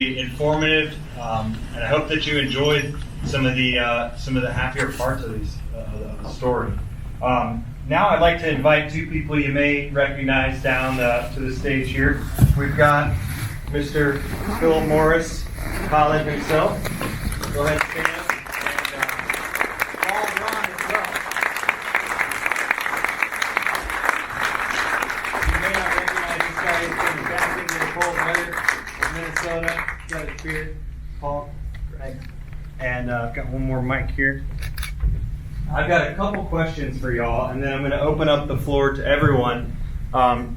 informative, and I hope that you enjoyed some of the happier parts of the story. Now I'd like to invite two people you may recognize down to the stage here. We've got Mr. Phil Morris, Khaled himself. Go ahead and stand up. And Paul Ron as well. You may not recognize this guy from the back in the cold weather in Minnesota. He's got his beard. Paul, thanks. And I've got one more mic here. I've got a couple questions for y'all, and then I'm going to open up the floor to everyone.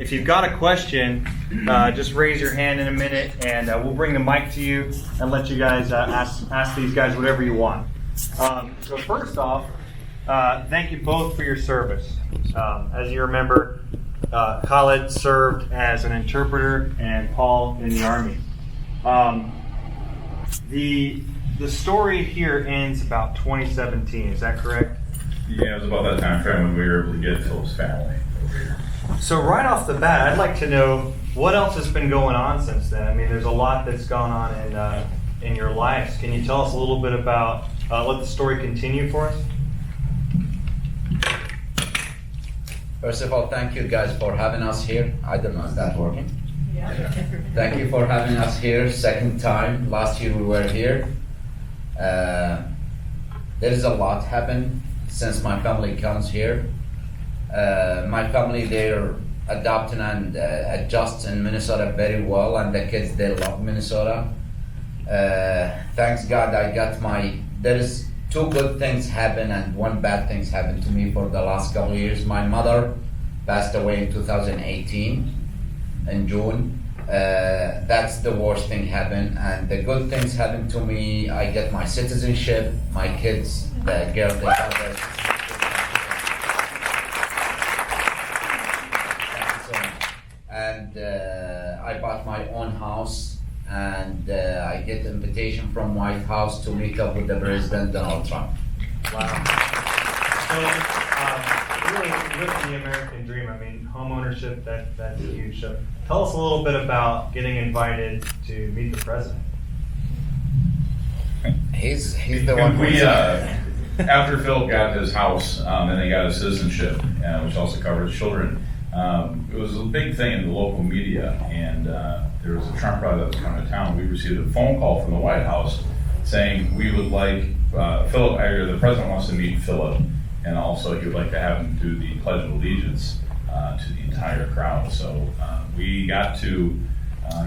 If you've got a question, just raise your hand in a minute, and we'll bring the mic to you and let you guys ask these guys whatever you want. So first off, thank you both for your service. As you remember, Khaled served as an interpreter, and Paul in the Army. The story here ends about 2017. Is that correct? Yeah, it was about that time frame when we were able to get Phil's family over here. So right off the bat, I'd like to know what else has been going on since then. I mean, there's a lot that's gone on in your lives. Can you tell us a little bit about let the story continue for us? First of all, thank you guys for having us here. I don't know, is that working? Yeah. Thank you for having us here. Second time. Last year we were here. There is a lot happened since my family comes here. My family, they're adopting and adjust in Minnesota very well, and the kids, they love Minnesota. Thanks God there is two good things happen and one bad things happened to me for the last couple of years. My mother passed away in 2018 in June. That's the worst thing happened, and the good things happened to me. I get my citizenship, my kids, the girl, the daughter. And I bought my own house, and I get invitation from White House to meet up with the President Donald Trump. Wow. So really living the American dream. I mean, home ownership, that's huge. So tell us a little bit about getting invited to meet the president. He's the one who... After Phil got his house and he got his citizenship, which also covered his children, it was a big thing in the local media, and there was a Trump rally that was coming to town. We received a phone call from the White House saying we would like Philip, or the president wants to meet Philip, and also he would like to have him do the Pledge of Allegiance to the entire crowd. So we got to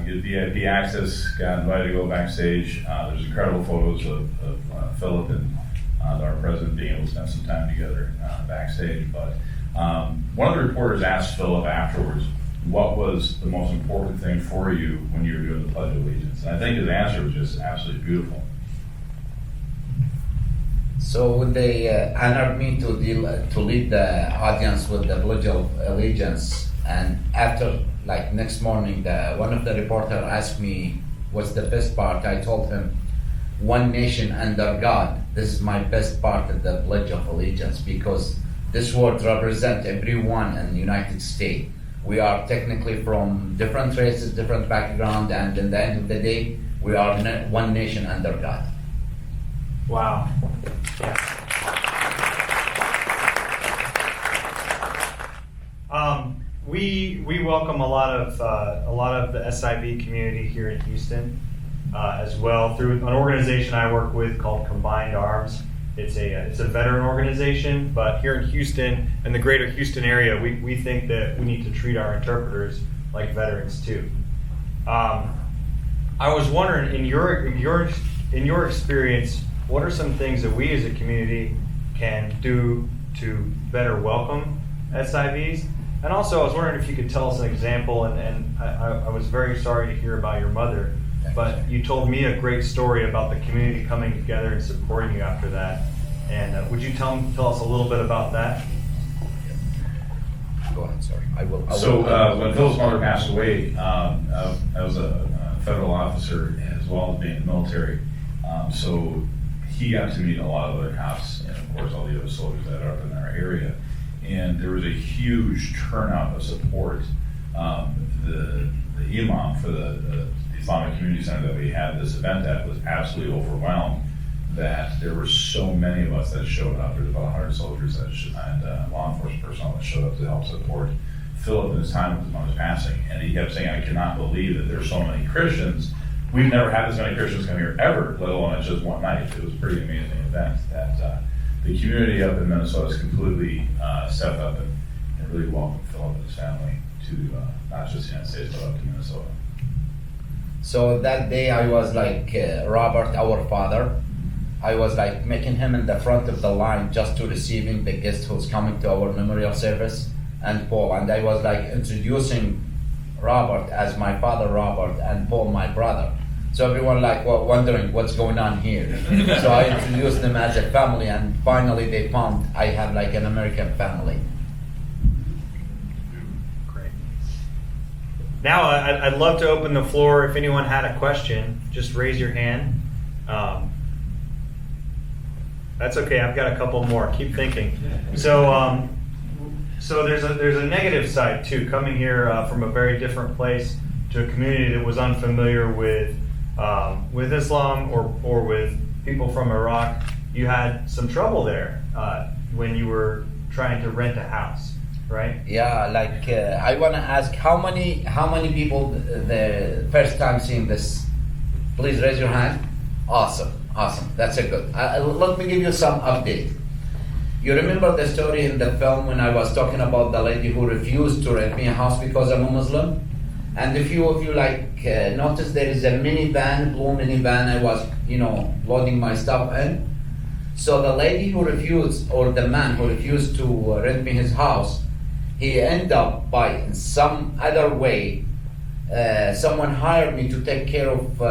get VIP access, got invited to go backstage. There's incredible photos of Philip and our president being able to spend some time together backstage. But one of the reporters asked Philip afterwards, what was the most important thing for you when you were doing the Pledge of Allegiance? And I think his answer was just absolutely beautiful. So they honored me to lead the audience with the Pledge of Allegiance, and after, like next morning, one of the reporters asked me, what's the best part? I told him, one nation under God. This is my best part of the Pledge of Allegiance, because this word represents everyone in the United States. We are technically from different races, different background, and in the end of the day, we are one nation under God. Wow. Yeah. We welcome a lot of the SIV community here in Houston as well through an organization I work with called Combined Arms. It's a veteran organization, but here in Houston and the greater Houston area, we think that we need to treat our interpreters like veterans too. I was wondering, in your experience, what are some things that we as a community can do to better welcome SIVs? And also, I was wondering if you could tell us an example, and I was very sorry to hear about your mother, but you told me a great story about the community coming together and supporting you after that. And would you tell us a little bit about that? Go ahead, sorry. I will. When Phil's mother passed away, I was a federal officer as well as being in the military. So he got to meet a lot of other cops and, of course, all the other soldiers that are up in our area. And there was a huge turnout of support. The imam for the Islamic community center that we had this event at was absolutely overwhelmed. That there were so many of us that showed up. There was about 100 soldiers and law enforcement personnel that showed up to help support Philip in his time with his mother's passing. And he kept saying, I cannot believe that there's so many Christians. We've never had this many Christians come here ever, let alone it's just one night. It was a pretty amazing event that the community up in Minnesota has completely stepped up and really welcomed Philip and his family to not just the United States, but up to Minnesota. So that day I was like Robert, our father. I was like making him in the front of the line just to receiving the guest who's coming to our memorial service, and Paul. And I was like introducing Robert as my father Robert and Paul my brother. So everyone like wondering what's going on here. So I introduced them as a family, and finally they found I have like an American family. Great. Now I'd love to open the floor. If anyone had a question, just raise your hand. That's okay. I've got a couple more. Keep thinking. So, so there's a negative side too. Coming here from a very different place to a community that was unfamiliar with Islam or with people from Iraq, you had some trouble there when you were trying to rent a house, right? Yeah, like I want to ask how many people the first time seeing this? Please raise your hand. Awesome. That's a good. Let me give you some update. You remember the story in the film when I was talking about the lady who refused to rent me a house because I'm a Muslim? And a few of you like noticed there is a minivan, blue minivan. I was, loading my stuff in. So the lady who refused, or the man who refused to rent me his house, he ended up by some other way. Someone hired me to take care of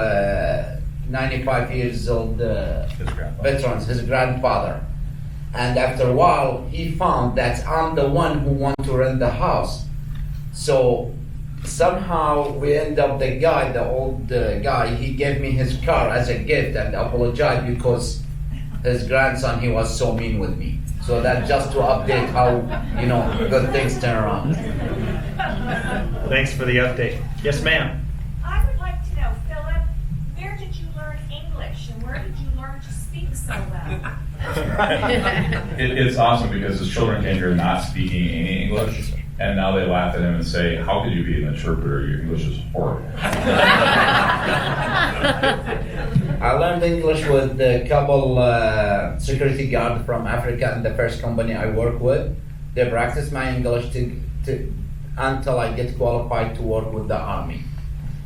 95 years old veterans, his grandfather. And after a while, he found that I'm the one who want to rent the house. So somehow we end up, the old guy, he gave me his car as a gift and apologized because his grandson, he was so mean with me. So that just to update how, good things turn around. Thanks for the update. Yes, ma'am. I would like to know, Philip, where did you learn English and where did you learn to speak so well? It's awesome because his children came here not speaking any English, and now they laugh at him and say, how could you be an interpreter? Your English is horrible. I learned English with a couple security guards from Africa in the first company I work with. They practiced my English until I get qualified to work with the army.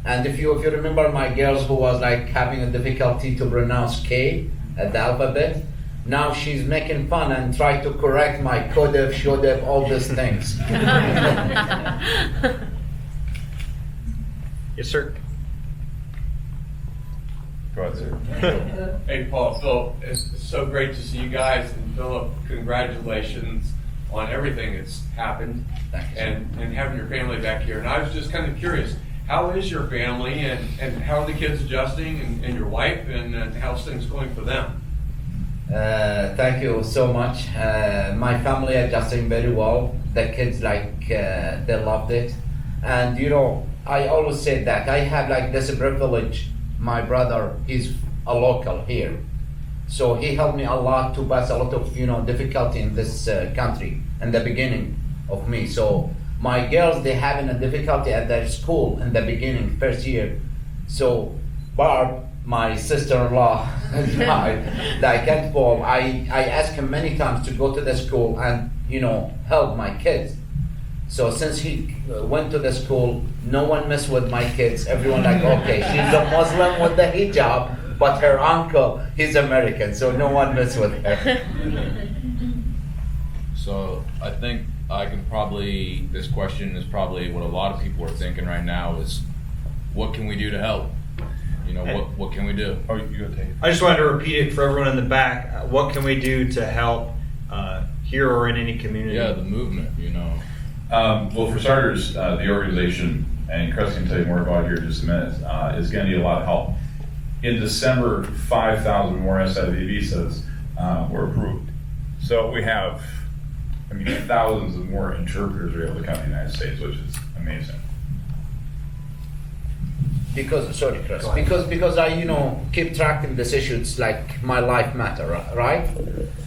And if you remember my girls who was like having a difficulty to pronounce K at the alphabet, now she's making fun and try to correct my could've, should've, all these things. Yes, sir. Go ahead, sir. Hey, Paul, Phil, it's so great to see you guys, and Philip, congratulations on everything that's happened and having your family back here. And I was just kind of curious, how is your family and how are the kids adjusting and your wife and how's things going for them? Thank you so much. My family adjusting very well. The kids they loved it. And I always said that I have like this privilege. My brother, he's a local here. So he helped me a lot to pass a lot of difficulty in this country in the beginning of me. So my girls, they having a difficulty at their school in the beginning, first year. So Barb, my sister-in-law, like at Paul, I asked him many times to go to the school and help my kids. So since he went to the school, no one messed with my kids. Everyone like, okay, she's a Muslim with the hijab, but her uncle, he's American, so no one messed with her. So I think this question is probably what a lot of people are thinking right now is, what can we do to help? What can we do? Oh, you go take it. I just wanted to repeat it for everyone in the back. What can we do to help here or in any community? Yeah, the movement, Well, for starters, the organization, and Chris can tell you more about it here in just a minute, is going to need a lot of help. In December, 5,000 more SIV visas were approved. So we have, thousands of more interpreters are able to come to the United States, which is amazing. because sorry, Chris, Go ahead. because I keep tracking this issue. It's like my life matter, right?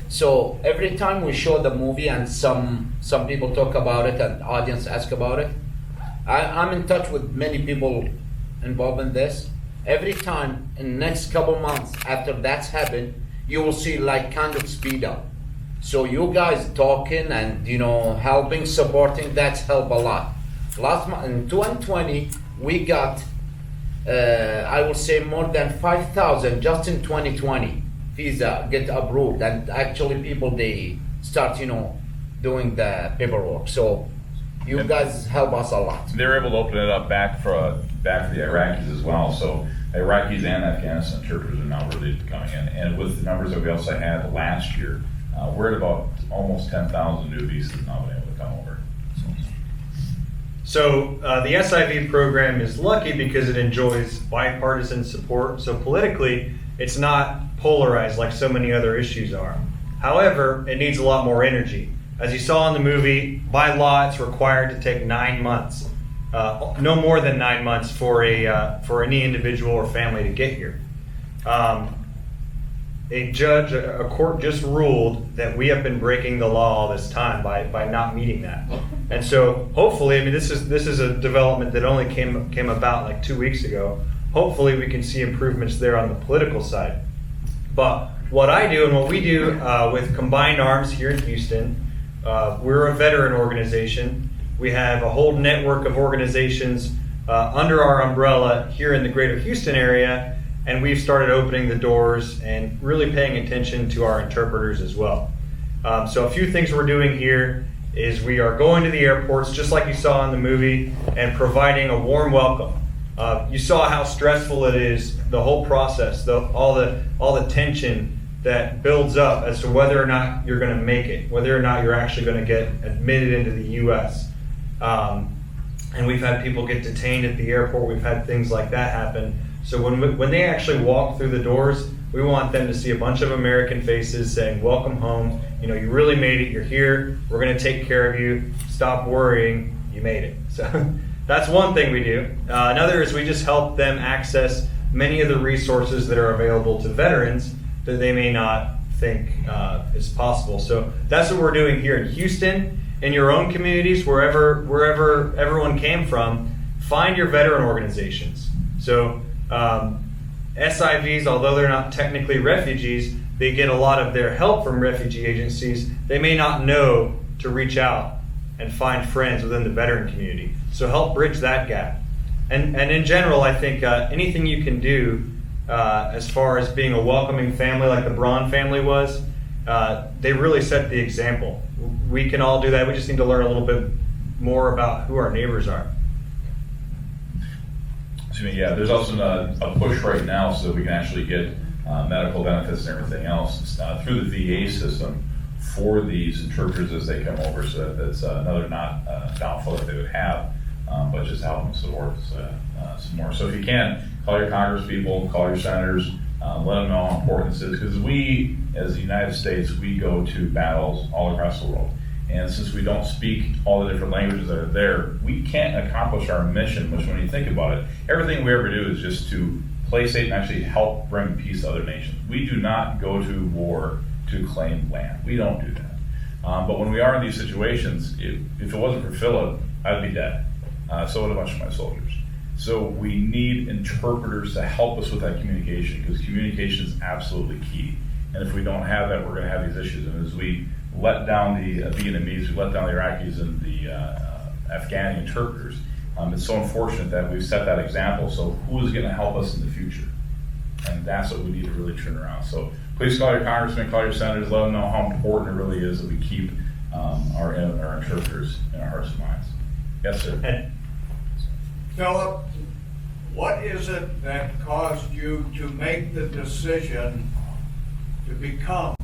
So every time we show the movie and some people talk about it and audience ask about it, I'm in touch with many people involved in this. Every time in the next couple months after that's happened, you will see like kind of speed up. So you guys talking and helping, supporting, that's helped a lot. Last month in 2020, we got I will say more than 5,000 just in 2020 visa get approved, and actually people they start doing the paperwork. So you guys help us a lot. They were able to open it up back for the Iraqis as well. So Iraqis and Afghanistan interpreters are now really coming in. And with the numbers that we also had last year, we're at about almost 10,000 new visas now being able to come over. So the SIV program is lucky because it enjoys bipartisan support. So politically, it's not polarized like so many other issues are. However, it needs a lot more energy. As you saw in the movie, by law, it's required to take 9 months, no more than 9 months for any individual or family to get here. A court just ruled that we have been breaking the law all this time by not meeting that. And so hopefully, I mean, this is a development that only came about like 2 weeks ago. Hopefully we can see improvements there on the political side. But what I do and what we do with Combined Arms here in Houston, we're a veteran organization. We have a whole network of organizations under our umbrella here in the greater Houston area, and we've started opening the doors and really paying attention to our interpreters as well. So a few things we're doing here is we are going to the airports, just like you saw in the movie, and providing a warm welcome. You saw how stressful it is, the whole process, all the tension that builds up as to whether or not you're going to make it, whether or not you're actually going to get admitted into the U.S. And we've had people get detained at the airport. We've had things like that happen. So when they actually walk through the doors, we want them to see a bunch of American faces saying, "Welcome home. You really made it. You're here. We're going to take care of you. Stop worrying. You made it." So that's one thing we do. Another is we just help them access many of the resources that are available to veterans that they may not think is possible. So that's what we're doing here in Houston, in your own communities, wherever everyone came from. Find your veteran organizations. So SIVs, although they're not technically refugees, they get a lot of their help from refugee agencies. They may not know to reach out and find friends within the veteran community. So help bridge that gap. And in general, I think anything you can do as far as being a welcoming family like the Braun family was, they really set the example. We can all do that. We just need to learn a little bit more about who our neighbors are. Yeah, there's also a push right now so that we can actually get medical benefits and everything else through the VA system for these interpreters as they come over. So that's another downfall that they would have, but just help them support some more. So if you can, call your congresspeople, call your senators, let them know how important this is. Because we, as the United States, we go to battles all across the world. And since we don't speak all the different languages that are there, we can't accomplish our mission, which when you think about it, everything we ever do is just to placate and actually help bring peace to other nations. We do not go to war to claim land. We don't do that. But when we are in these situations, if it wasn't for Philip, I'd be dead. So would a bunch of my soldiers. So we need interpreters to help us with that communication, because communication is absolutely key. And if we don't have that, we're going to have these issues. And as we let down the Vietnamese, we let down the Iraqis and the Afghani interpreters, it's so unfortunate that we've set that example. So who is going to help us in the future? And that's what we need to really turn around. So please call your congressmen, call your senators, let them know how important it really is that we keep our interpreters in our hearts and minds. Yes, sir. Philip, what is it that caused you to make the decision to become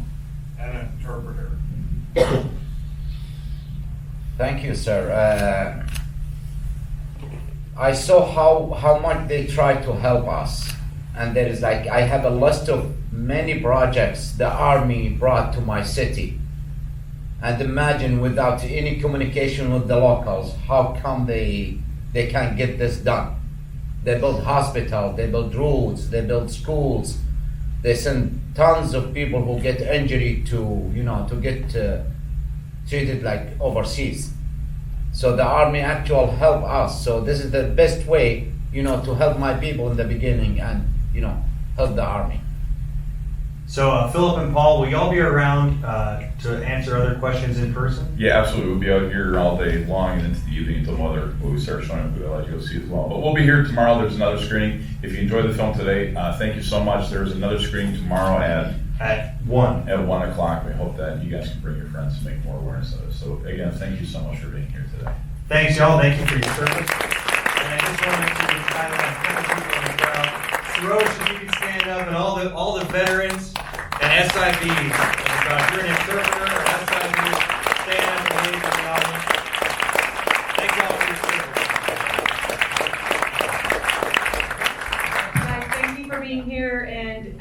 an interpreter? Thank you, sir. I saw how much they try to help us, and there is I have a list of many projects the Army brought to my city, and imagine without any communication with the locals, how come they can't get this done? They build hospital, they build roads, they build schools. They send tons of people who get injury to get treated like overseas. So the army actual help us. So this is the best way, to help my people in the beginning and, help the army. So Philip and Paul, will y'all be around to answer other questions in person? Yeah, absolutely. We'll be out here all day long and into the evening until when we start showing up. We'll let you go see as well. But we'll be here tomorrow. There's another screening. If you enjoyed the film today, thank you so much. There's another screening tomorrow At 1. at 1 o'clock. We hope that you guys can bring your friends to make more awareness of it. So again, thank you so much for being here today. Thanks, y'all. Thank you for your service. And I just want to make sure we highlight a couple people in the crowd. Rose, if you can stand up, and all the veterans and SIVs. If you're an interpreter or SIV, stand up and wave to the audience. Thank y'all for your service. Guys, thank you for being here, and